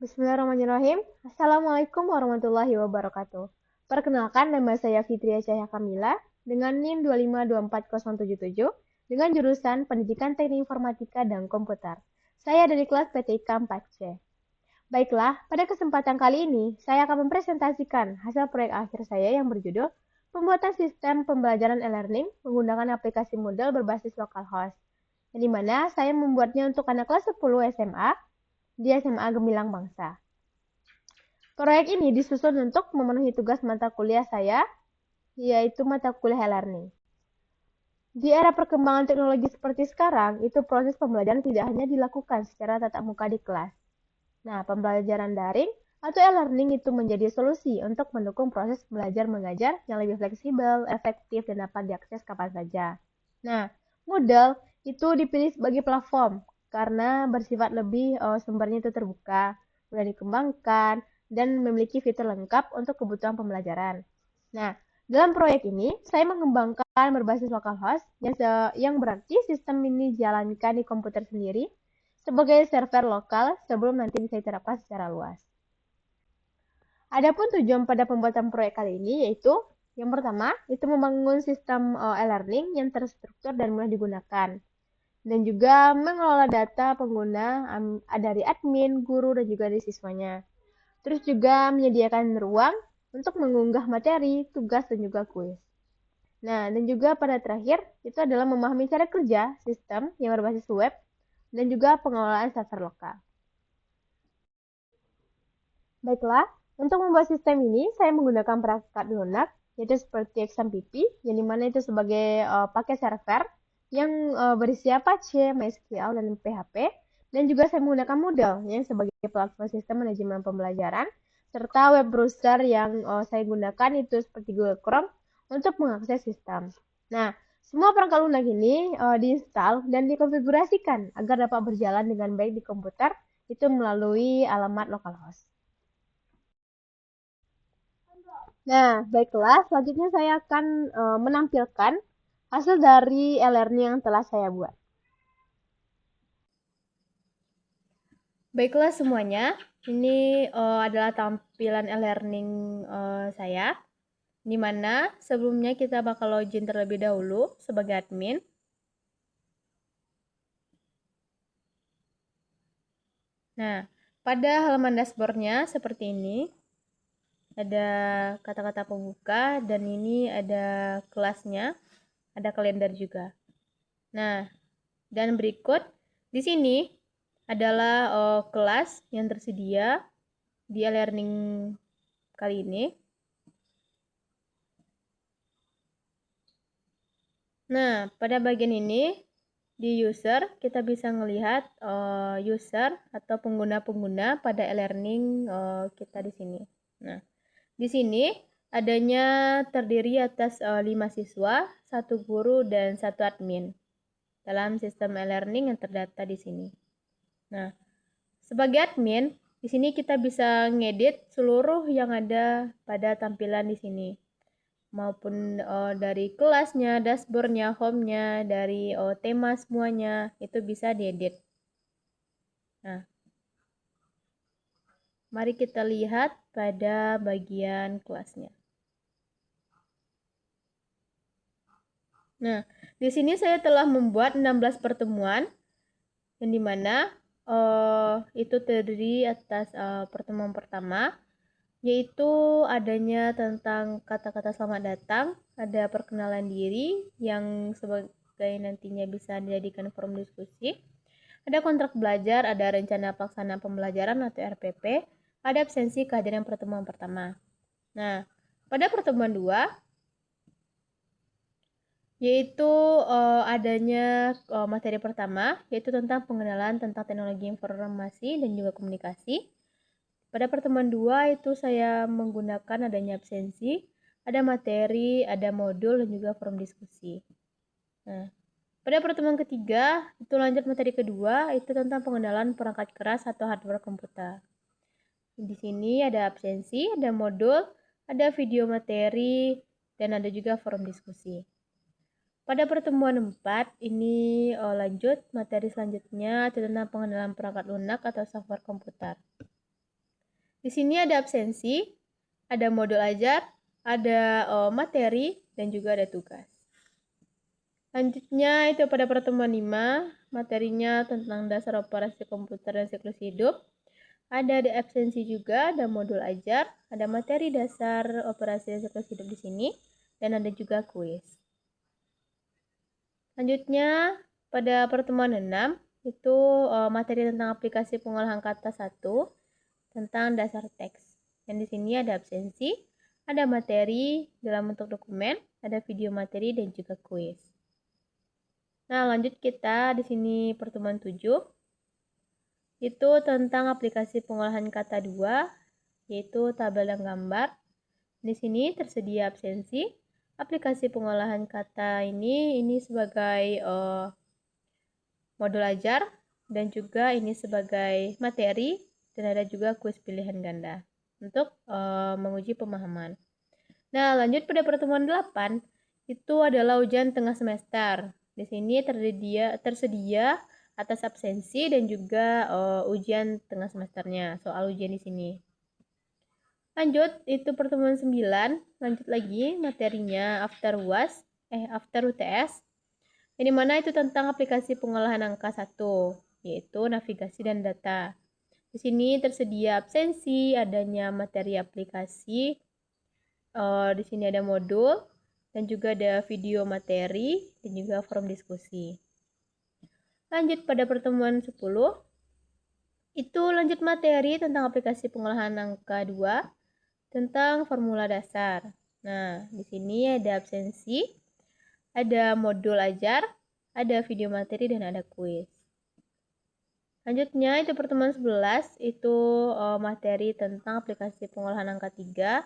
Bismillahirrahmanirrahim. Assalamualaikum warahmatullahi wabarakatuh. Perkenalkan, nama saya Fitria Cahya Kamila dengan NIM 2524077 dengan jurusan Pendidikan Teknik Informatika dan Komputer. Saya dari kelas PTIK 4C. Baiklah, pada kesempatan kali ini saya akan mempresentasikan hasil proyek akhir saya yang berjudul Pembuatan Sistem Pembelajaran e-learning menggunakan aplikasi Moodle berbasis localhost, yang dimana saya membuatnya untuk anak kelas 10 SMA di SMA Gemilang Bangsa. Proyek ini disusun untuk memenuhi tugas mata kuliah saya, yaitu mata kuliah e-learning. Di era perkembangan teknologi seperti sekarang, itu proses pembelajaran tidak hanya dilakukan secara tatap muka di kelas. Nah, pembelajaran daring atau e-learning itu menjadi solusi untuk mendukung proses belajar mengajar yang lebih fleksibel, efektif, dan dapat diakses kapan saja. Nah, Moodle itu dipilih sebagai platform karena bersifat lebih sumbernya itu terbuka, mudah dikembangkan, dan memiliki fitur lengkap untuk kebutuhan pembelajaran. Nah, dalam proyek ini, saya mengembangkan berbasis localhost yang berarti sistem ini dijalankan di komputer sendiri sebagai server lokal sebelum nanti bisa diterapkan secara luas. Adapun tujuan pada pembuatan proyek kali ini yaitu yang pertama, itu membangun sistem e-learning yang terstruktur dan mudah digunakan. Dan juga mengelola data pengguna dari admin, guru, dan juga dari siswanya. Terus juga menyediakan ruang untuk mengunggah materi, tugas, dan juga kuis. Nah, dan juga pada terakhir, itu adalah memahami cara kerja sistem yang berbasis web dan juga pengelolaan server lokal. Baiklah, untuk membuat sistem ini, saya menggunakan perangkat lunak, yaitu seperti XAMPP, yang dimana itu sebagai paket server yang berisi Apache, MySQL, dan PHP, dan juga saya menggunakan Moodle yang sebagai platform sistem manajemen pembelajaran, serta web browser yang saya gunakan itu seperti Google Chrome untuk mengakses sistem. Nah, semua perangkat lunak ini diinstal dan dikonfigurasikan agar dapat berjalan dengan baik di komputer itu melalui alamat localhost. Nah, baiklah, selanjutnya saya akan menampilkan hasil dari e-learning yang telah saya buat. Baiklah semuanya, ini adalah tampilan e-learning saya, di mana sebelumnya kita bakal login terlebih dahulu sebagai admin. Nah, pada halaman dashboardnya seperti ini. Ada kata-kata pembuka dan ini ada kelasnya, ada kalender juga. Nah, dan berikut di sini adalah kelas yang tersedia di e-learning kali ini. Nah, pada bagian ini di user kita bisa melihat user atau pengguna-pengguna pada e-learning kita di sini. Nah, di sini adanya terdiri atas 5 siswa, 1 guru, dan 1 admin dalam sistem e-learning yang terdata di sini. Nah, sebagai admin, di sini kita bisa ngedit seluruh yang ada pada tampilan di sini. Maupun dari kelasnya, dashboardnya, home-nya, dari tema semuanya, itu bisa diedit. Nah, mari kita lihat pada bagian kelasnya. Nah, di sini saya telah membuat 16 pertemuan, yang dimana itu terdiri atas pertemuan pertama, yaitu adanya tentang kata-kata selamat datang, ada perkenalan diri yang sebagai nantinya bisa dijadikan forum diskusi, ada kontrak belajar, ada rencana pelaksanaan pembelajaran atau RPP, ada absensi kehadiran pertemuan pertama. Nah, pada pertemuan 2, yaitu adanya materi pertama, yaitu tentang pengenalan tentang teknologi informasi dan juga komunikasi. Pada pertemuan 2 itu saya menggunakan adanya absensi, ada materi, ada modul, dan juga forum diskusi. Nah, pada pertemuan ketiga, itu lanjut materi kedua, itu tentang pengenalan perangkat keras atau hardware komputer. Di sini ada absensi, ada modul, ada video materi, dan ada juga forum diskusi. Pada pertemuan 4, ini lanjut materi selanjutnya tentang pengenalan perangkat lunak atau software komputer. Di sini ada absensi, ada modul ajar, ada materi, dan juga ada tugas. Lanjutnya itu pada pertemuan 5, materinya tentang dasar operasi komputer dan siklus hidup. Ada di absensi juga, ada modul ajar, ada materi dasar operasi dan siklus hidup di sini, dan ada juga kuis. Lanjutnya pada pertemuan 6 itu materi tentang aplikasi pengolahan kata 1 tentang dasar teks. Dan di sini ada absensi, ada materi dalam bentuk dokumen, ada video materi dan juga kuis. Nah, lanjut kita di sini pertemuan 7 itu tentang aplikasi pengolahan kata 2 yaitu tabel dan gambar. Di sini tersedia absensi. Aplikasi pengolahan kata ini sebagai modul ajar dan juga ini sebagai materi dan ada juga kuis pilihan ganda untuk menguji pemahaman. Nah, lanjut pada pertemuan 8 itu adalah ujian tengah semester. Di sini tersedia atas absensi dan juga ujian tengah semesternya, soal ujian di sini. Lanjut, itu pertemuan 9, lanjut lagi materinya after UTS. Yang dimana itu tentang aplikasi pengolahan angka 1, yaitu navigasi dan data. Di sini tersedia absensi, adanya materi aplikasi, di sini ada modul, dan juga ada video materi, dan juga forum diskusi. Lanjut pada pertemuan 10, itu lanjut materi tentang aplikasi pengolahan angka 2, tentang formula dasar. Nah, di sini ada absensi, ada modul ajar, ada video materi, dan ada kuis. Selanjutnya itu pertemuan 11 itu materi tentang aplikasi pengolahan angka 3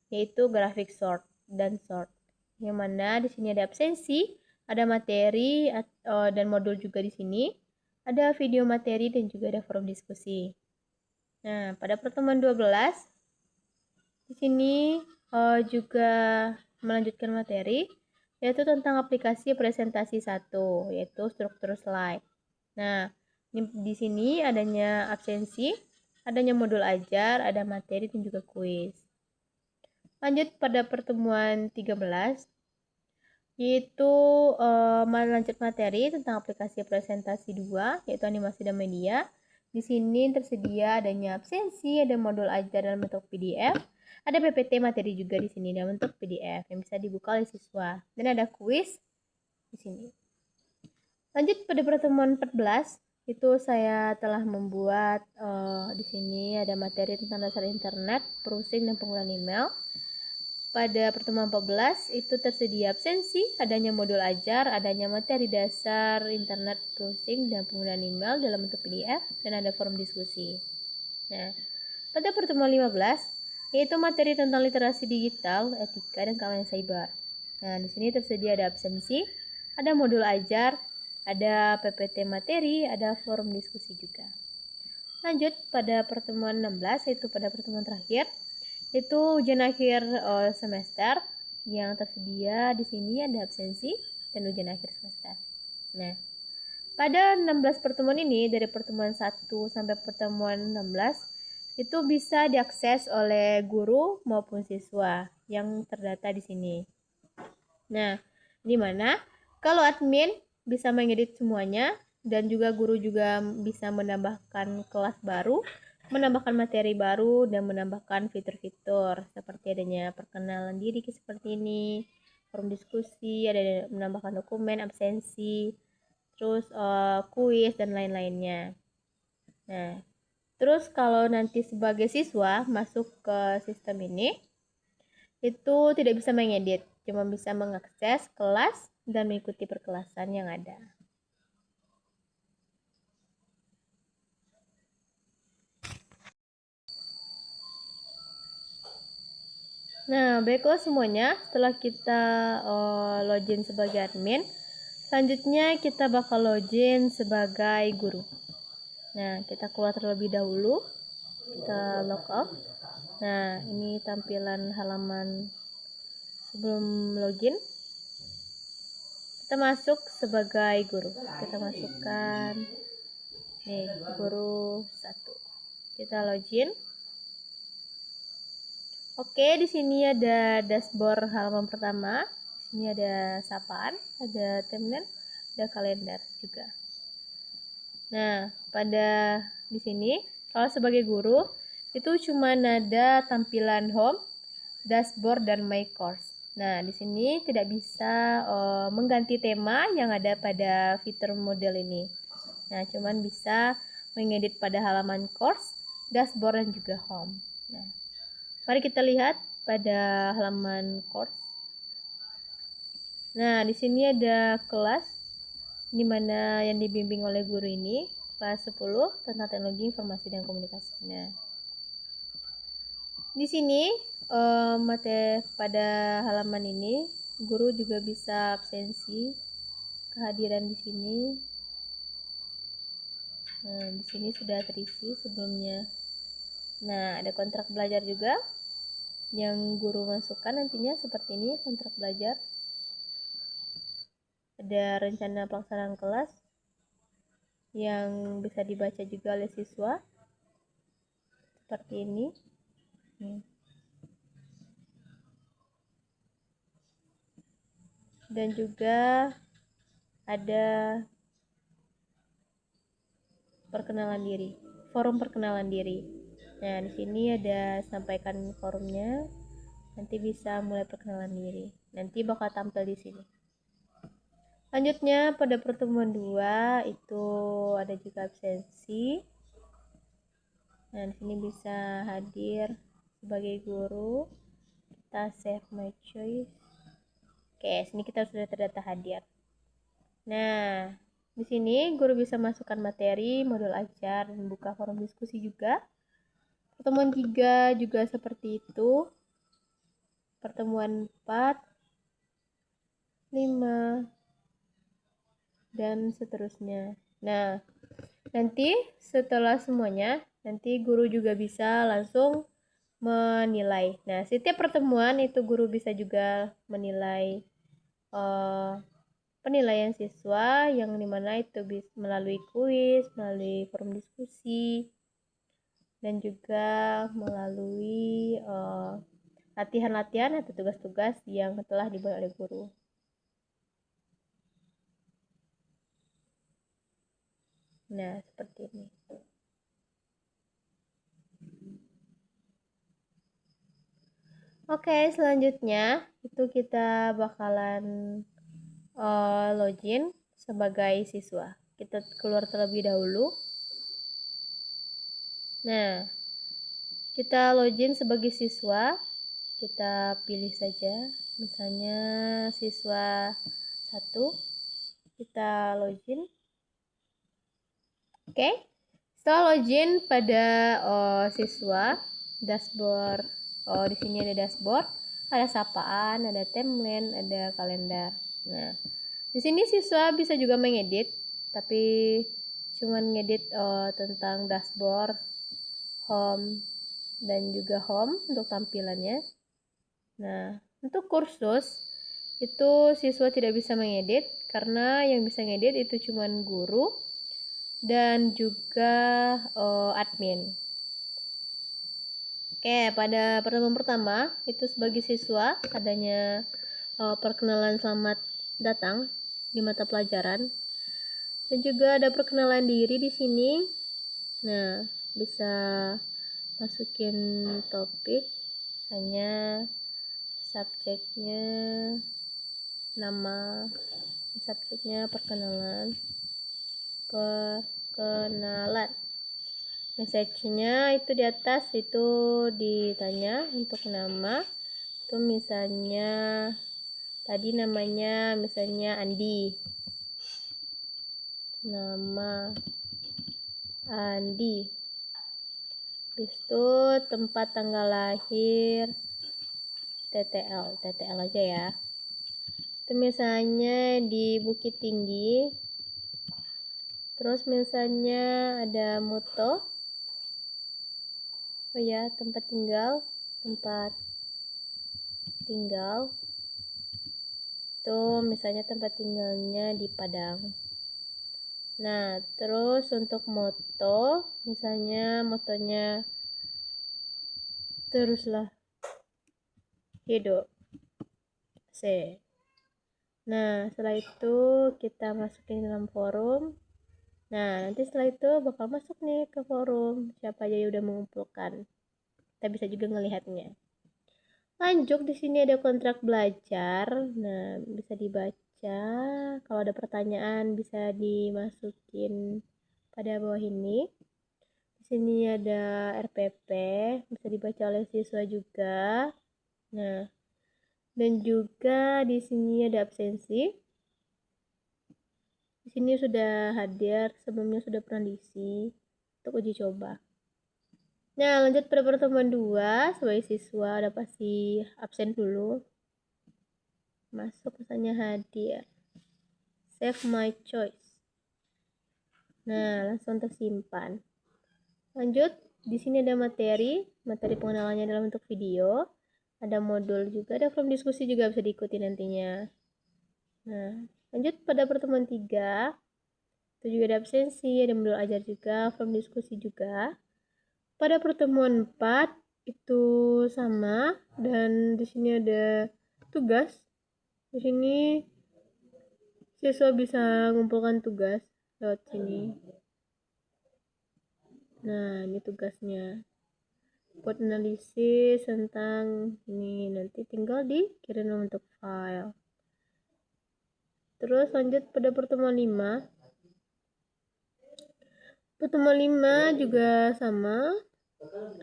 yaitu grafik sort dan sort. Yang mana di sini ada absensi, ada materi dan modul juga di sini, ada video materi dan juga ada forum diskusi. Nah, pada pertemuan 12 di sini juga melanjutkan materi yaitu tentang aplikasi presentasi 1 yaitu struktur slide. Nah, di sini adanya absensi, adanya modul ajar, ada materi dan juga kuis. Lanjut pada pertemuan 13 yaitu lanjut materi tentang aplikasi presentasi 2 yaitu animasi dan media. Di sini tersedia adanya absensi, ada modul ajar dalam bentuk PDF, ada PPT materi juga di sini dalam bentuk PDF yang bisa dibuka oleh siswa dan ada kuis di sini. Lanjut pada pertemuan 14 itu saya telah membuat di sini ada materi tentang dasar internet, browsing dan penggunaan email. Pada pertemuan 14 itu tersedia absensi, adanya modul ajar, adanya materi dasar internet, browsing dan penggunaan email dalam bentuk PDF dan ada forum diskusi. Nah, pada pertemuan 15 yaitu materi tentang literasi digital, etika dan keamanan cyber. Nah, di sini tersedia ada absensi, ada modul ajar, ada PPT materi, ada forum diskusi juga. Lanjut pada pertemuan 16 yaitu pada pertemuan terakhir itu ujian akhir semester yang tersedia di sini ada absensi dan ujian akhir semester. Nah, pada 16 pertemuan ini dari pertemuan 1 sampai pertemuan 16 itu bisa diakses oleh guru maupun siswa yang terdata di sini. Nah, di mana kalau admin bisa mengedit semuanya dan juga guru juga bisa menambahkan kelas baru, menambahkan materi baru dan menambahkan fitur-fitur seperti adanya perkenalan diri seperti ini, forum diskusi, ada menambahkan dokumen, absensi, terus kuis dan lain-lainnya. Nah, terus kalau nanti sebagai siswa masuk ke sistem ini itu tidak bisa mengedit, cuma bisa mengakses kelas dan mengikuti perkelasan yang ada. Nah, baiklah semuanya, setelah kita login sebagai admin, selanjutnya kita bakal login sebagai guru. Nah, kita keluar terlebih dahulu, kita log out. Nah, ini tampilan halaman sebelum login. Kita masuk sebagai guru, kita masukkan nih guru 1, kita login. Oke, di sini ada dashboard halaman pertama. Di sini ada sapaan, ada timeline, ada kalender juga. Nah, pada di sini kalau sebagai guru itu cuma ada tampilan home, dashboard dan my course. Nah, di sini tidak bisa mengganti tema yang ada pada fitur model ini. Nah, cuman bisa mengedit pada halaman course, dashboard dan juga home. Nah, mari kita lihat pada halaman course. Nah, di sini ada kelas di mana yang dibimbing oleh guru ini, kelas 10 tentang teknologi informasi dan komunikasi. Nah, di sini pada halaman ini guru juga bisa absensi, kehadiran di sini. Nah, di sini sudah terisi sebelumnya. Nah, ada kontrak belajar juga yang guru masukkan nantinya seperti ini, kontrak belajar. Ada rencana pelaksanaan kelas yang bisa dibaca juga oleh siswa seperti ini. Dan juga ada perkenalan diri, forum perkenalan diri. Nah, di sini ada sampaikan forumnya. Nanti bisa mulai perkenalan diri. Nanti bakal tampil di sini. Lanjutnya pada pertemuan 2 itu ada juga absensi. Nah, di sini bisa hadir sebagai guru. Kita save my choice. Oke, sini kita sudah terdata hadir. Nah, di sini guru bisa masukkan materi, modul ajar, dan buka forum diskusi juga. Pertemuan 3 juga seperti itu. Pertemuan 4, 5, dan seterusnya. Nah, nanti setelah semuanya, nanti guru juga bisa langsung menilai. Nah, setiap pertemuan itu guru bisa juga menilai penilaian siswa yang dimana itu bisa melalui kuis, melalui forum diskusi, dan juga melalui latihan-latihan atau tugas-tugas yang telah dibuat oleh guru. Nah, seperti ini. Oke, selanjutnya itu kita bakalan login sebagai siswa. Kita keluar terlebih dahulu. Nah, kita login sebagai siswa. Kita pilih saja, misalnya siswa 1. Kita login. Oke. Setelah login pada siswa, dashboard. Di sini ada dashboard, ada sapaan, ada timeline, ada kalender. Nah, di sini siswa bisa juga mengedit, tapi cuman ngedit tentang dashboard, home, dan juga home untuk tampilannya. Nah, untuk kursus itu siswa tidak bisa mengedit karena yang bisa ngedit itu cuman guru dan juga admin. Oke, pada pertemuan pertama itu sebagai siswa adanya perkenalan selamat datang di mata pelajaran dan juga ada perkenalan diri di sini. Nah, bisa masukin topik, hanya subjeknya nama, subjeknya perkenalan. Message-nya itu di atas itu ditanya untuk nama. Itu misalnya tadi namanya misalnya Andi. Nama Andi. Habis itu tempat tanggal lahir TTL aja ya. Itu misalnya di Bukit Tinggi. Terus misalnya ada moto. Oh ya, tempat tinggal itu misalnya tempat tinggalnya di Padang. Nah, terus untuk moto, misalnya motonya teruslah hidup. C. Nah, setelah itu kita masukin dalam forum. Nah, nanti setelah itu bakal masuk nih ke forum. Siapa aja yang udah mengumpulkan. Kita bisa juga ngelihatnya. Lanjut, di sini ada kontrak belajar. Nah, bisa dibaca. Kalau ada pertanyaan bisa dimasukin pada bawah ini. Di sini ada RPP, bisa dibaca oleh siswa juga. Nah, dan juga di sini ada absensi. Di sini sudah hadir, sebelumnya sudah pernah diisi untuk uji coba. Nah, lanjut pada pertemuan 2, sebagai siswa udah pasti absen dulu. Masuk misalnya hadir. Save my choice. Nah, langsung tersimpan. Lanjut, di sini ada materi pengenalannya dalam bentuk video. Ada modul juga, ada forum diskusi juga bisa diikuti nantinya. Nah, lanjut pada pertemuan 3. Itu juga ada absensi, ada modul ajar juga, forum diskusi juga. Pada pertemuan 4 itu sama, dan di sini ada tugas. Di sini siswa bisa mengumpulkan tugas lewat sini. Nah, ini tugasnya. Buat analisis tentang ini, nanti tinggal dikirim untuk file. Terus lanjut pada pertemuan 5. Pertemuan 5 juga sama.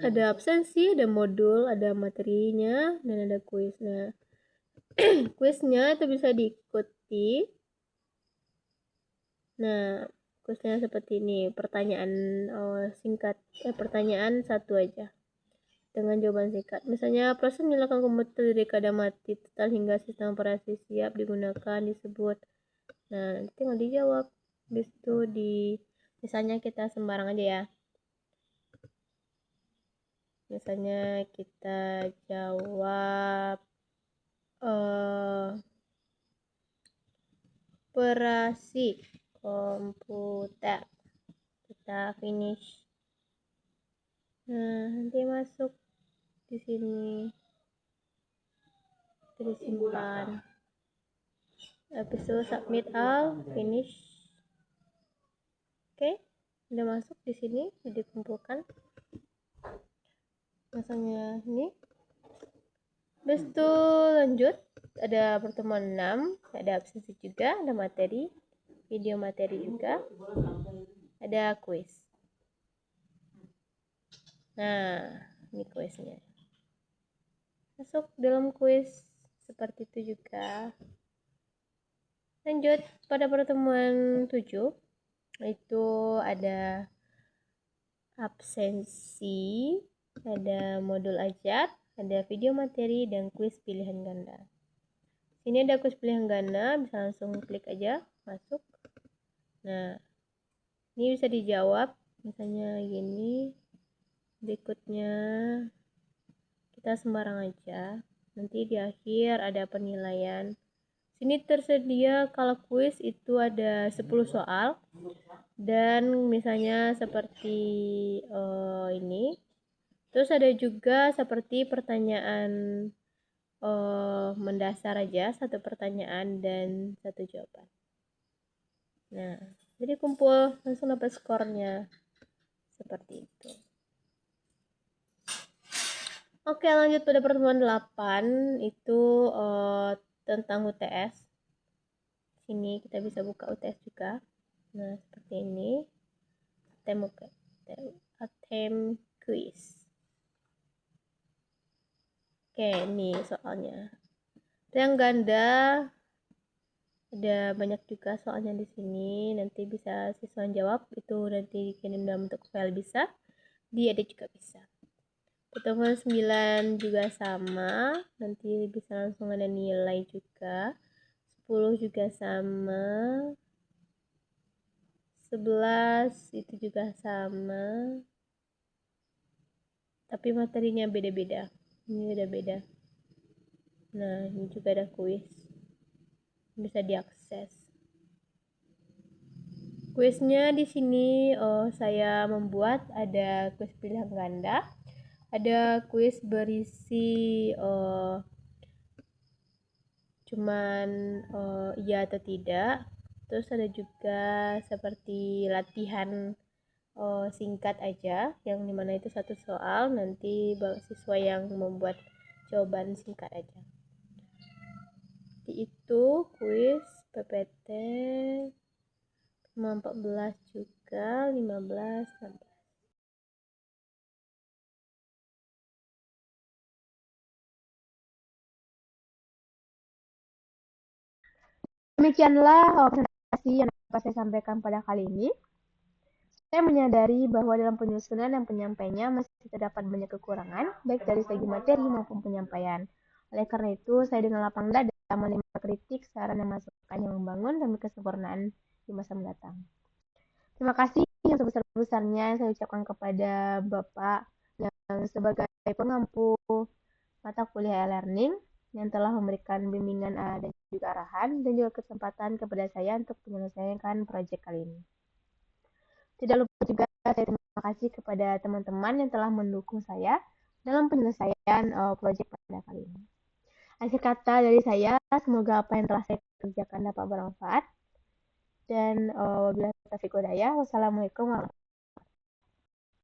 Ada absensi, ada modul, ada materinya, dan ada kuis. Nah, kuisnya itu bisa diikuti. Nah, kuisnya seperti ini. Pertanyaan singkat, pertanyaan satu aja dengan jawaban singkat. Misalnya, proses menyalakan komputer dari keadaan mati total hingga sistem operasi siap digunakan disebut. Nah, nanti tinggal dijawab. Habis itu misalnya kita sembarang aja ya. Misalnya kita jawab operasi komputer. Kita finish. Nah, nanti masuk di sini. Itu disimpan. Habis itu submit all, finish. Oke, udah masuk di sini, udah dikumpulkan. Misalnya ini. Habis itu lanjut, ada pertemuan 6, ada absensi juga, ada materi, video materi juga, ada kuis. Nah, ini kuisnya. Masuk dalam kuis seperti itu juga. Lanjut pada pertemuan 7, itu ada absensi, ada modul ajar, ada video materi, dan kuis pilihan ganda. Sini ada kuis pilihan ganda, bisa langsung klik aja, masuk. Nah, ini bisa dijawab, misalnya gini. Berikutnya, kita sembarang aja. Nanti di akhir ada penilaian. Sini tersedia kalau kuis itu ada 10 soal. Dan misalnya seperti ini. Terus ada juga seperti pertanyaan mendasar aja, satu pertanyaan dan satu jawaban. Nah, jadi kumpul langsung dapat skornya seperti itu. Oke, lanjut pada pertemuan 8 itu tentang UTS. Sini kita bisa buka UTS juga. Nah, seperti ini. Attempt quiz. Oke, ini soalnya. Yang ganda ada banyak juga soalnya di sini. Nanti bisa siswa jawab, itu nanti dikirim dalam bentuk file bisa, diedit juga bisa. Pertemuan 9 juga sama, nanti bisa langsung ada nilai juga. 10 juga sama. 11 itu juga sama. Tapi materinya beda-beda. Ini udah beda. Nah, ini juga ada kuis. Bisa diakses. Kuisnya di sini saya membuat ada kuis pilihan ganda, ada kuis berisi cuman iya atau tidak. Terus ada juga seperti latihan singkat aja, yang dimana itu satu soal, nanti siswa yang membuat jawaban singkat aja. Itu kuis PPT 14 juga 15 16. Demikianlah presentasi yang dapat saya sampaikan pada kali ini. Saya menyadari bahwa dalam penyusunan dan penyampaiannya masih terdapat banyak kekurangan, baik dari segi materi maupun penyampaian. Oleh karena itu, saya dengan lapang dada menerima kritik, saran, dan masukan yang membangun demi kesempurnaan di masa mendatang. Terima kasih yang sebesar-besarnya saya ucapkan kepada Bapak yang sebagai pengampu mata kuliah e-learning yang telah memberikan bimbingan dan juga arahan dan juga kesempatan kepada saya untuk menyelesaikan proyek kali ini. Tidak lupa juga saya terima kasih kepada teman-teman yang telah mendukung saya dalam penyelesaian proyek pada kali ini. Akhir kata dari saya, semoga apa yang telah saya kerjakan dapat bermanfaat. Dan wabillahi taufiq wal hidayah. Wassalamualaikum warahmatullahi wabarakatuh.